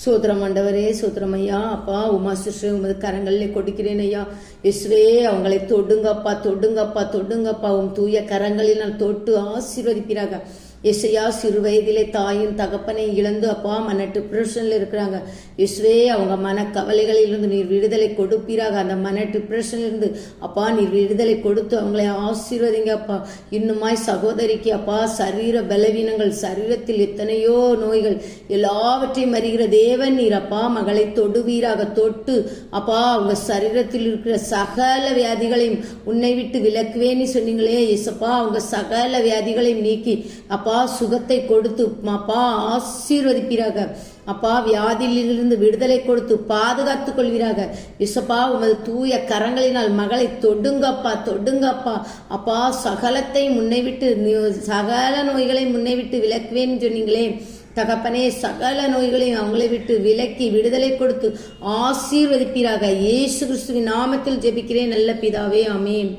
சோத்திரம் ஆண்டவரே, சோத்திரம் ஐயா. அப்பா, உமா சிஸ்டர் உமது கரங்களில் கொடுக்கிறேன் ஐயா. இயேசுவே, அவங்களை தொடுங்கப்பா, தொடுங்கப்பா, தொடுங்கப்பா. உம் தூய கரங்களில் நான் தொட்டு ஆசீர்வதிப்பீராக. இயேசுயா, சிறு வயதிலே தாயும் தகப்பனை இழந்து அப்பா டிப்ரெஷன்ல இருக்கிறாங்க. இயேசுவே, அவங்க மனக்கவலைகளிலிருந்து நீர் விடுதலை கொடுப்பீராக. அந்த டிப்ரெஷன்ல இருந்து அப்பா நீர் விடுதலை கொடுத்து அவங்களை ஆசீர்வதிங்க அப்பா. இன்னுமாய் சகோதரிக்கு அப்பா சரீர பலவீனங்கள், சரீரத்தில் எத்தனையோ நோய்கள் எல்லாவற்றையும் அறிகிற தேவன் நீர் அப்பா மகளை தொடுவீராக. தொட்டு அப்பா அவங்க சரீரத்தில் இருக்கிற சகல வியாதிகளையும் உன்னை விட்டு விலக்குவேன்னு சொன்னீங்களே இயேசப்பா. அவங்க சகல வியாதிகளையும் நீக்கி அப்பா சுகத்தை கொடுத்து அப்பா ஆசீர்வதிப்பீராக. அப்பா வியாதியிலிருந்து விடுதலை கொடுத்து பாதுகாத்துக் கொள்வீராக. இசப்பா, உமது தூய கரங்களினால் மகளை தொடுங்கப்பா, தொடுங்கப்பா. அப்பா சகலத்தை முன்னை விட்டு சகல நோய்களை முன்னை விட்டு விலக்குவேன்னு சொன்னீங்களே தகப்பனே. சகல நோய்களையும் அவங்களை விட்டு விலக்கி விடுதலை கொடுத்து ஆசீர்வதிப்பீராக. இயேசு கிறிஸ்துவின் நாமத்தில் ஜெபிக்கிறேன் நல்ல பிதாவே, ஆமென்.